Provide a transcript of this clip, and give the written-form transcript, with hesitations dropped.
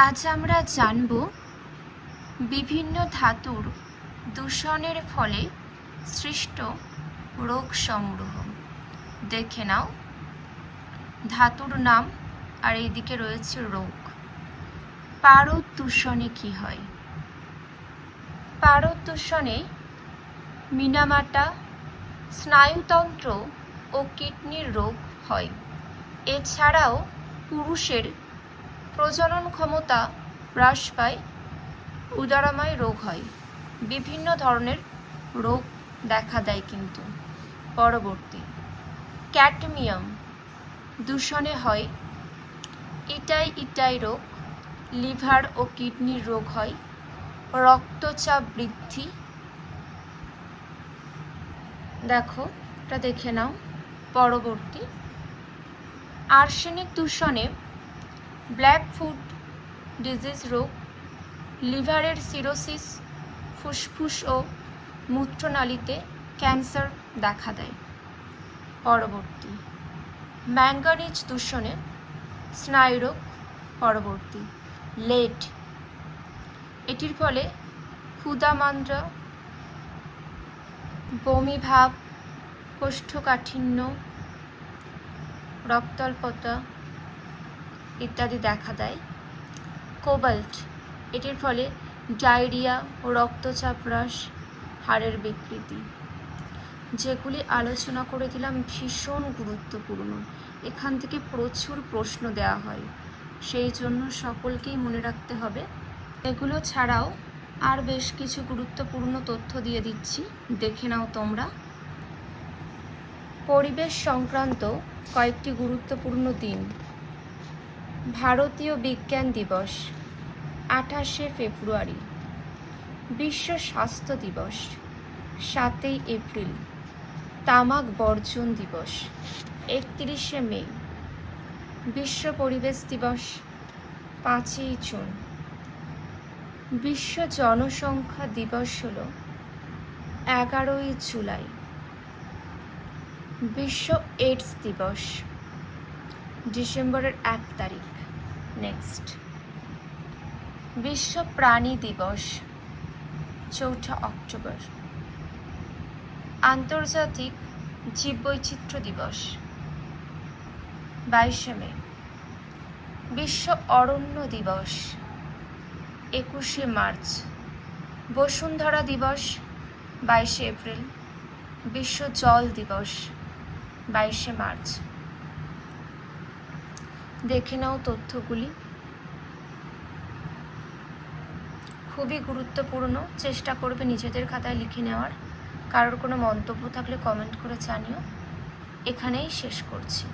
আজ আমরা জানব বিভিন্ন ধাতুর দূষণের ফলে সৃষ্ট রোগ সমূহ। দেখে নাও, ধাতুর নাম আর এইদিকে রয়েছে রোগ। পারদ দূষণে কি হয়? পারদ দূষণে মিনামাটা, স্নায়ুতন্ত্র ও কিডনির রোগ হয়। এছাড়াও পুরুষের প্রজনন ক্ষমতা হ্রাস পায়, উদরাময় রোগ হয়, বিভিন্ন ধরনের রোগ দেখা দেয়। কিন্তু পরবর্তী, ক্যাডমিয়াম দূষণে হয় ইটাই রোগ, লিভার ও কিডনির রোগ হয়, রক্তচাপ বৃদ্ধি। দেখো, এটা দেখে নাও। পরবর্তী, আর্সেনিক দূষণে ব্ল্যাক ফুট ডিজিজ রোগ, লিভারের সিরোসিস, ফুসফুস ও মূত্রনালীতে ক্যান্সার দেখা দেয়। পরবর্তী, ম্যাঙ্গানিজ দূষণে স্নায়ুরোগ। পরবর্তী, লেড, এটির ফলে ক্ষুধামান্দ্রা, বমিভাব, কোষ্ঠকাঠিন্য, রক্তাল্পতা ইত্যাদি দেখা দেয়। কোবাল্ট, এটির ফলে ডায়রিয়া ও রক্তচাপ হ্রাস, হাড়ের বিকৃতি। যেগুলি আলোচনা করে দিলাম ভীষণ গুরুত্বপূর্ণ, এখান থেকে প্রচুর প্রশ্ন দেওয়া হয়, সেই জন্য সকলকেই মনে রাখতে হবে। এগুলো ছাড়াও আর বেশ কিছু গুরুত্বপূর্ণ তথ্য দিয়ে দিচ্ছি, দেখে নাও তোমরা। পরিবেশ সংক্রান্ত কয়েকটি গুরুত্বপূর্ণ দিন। ভারতীয় বিজ্ঞান দিবস 28শে ফেব্রুয়ারি, বিশ্ব স্বাস্থ্য দিবস 7ই এপ্রিল, তামাক বর্জন দিবস 31শে মে, বিশ্ব পরিবেশ দিবস 5ই জুন, বিশ্ব জনসংখ্যা দিবস হল 11ই জুলাই, বিশ্ব এইডস দিবস ডিসেম্বরের 1 তারিখ। নেক্সট, বিশ্ব প্রাণী দিবস 4 অক্টোবর, আন্তর্জাতিক জীববৈচিত্র্য দিবস 22শে মে, বিশ্ব অরণ্য দিবস 21শে মার্চ, বসুন্ধরা দিবস 22শে এপ্রিল, বিশ্ব জল দিবস 22শে মার্চ। দেখে নাও তথ্যগুলি, খুবই গুরুত্বপূর্ণ। চেষ্টা করবে নিজেদের খাতায় লিখে নেওয়ার। কারোর কোনো মন্তব্য থাকলে কমেন্ট করে জানিও। এখানেই শেষ করছি।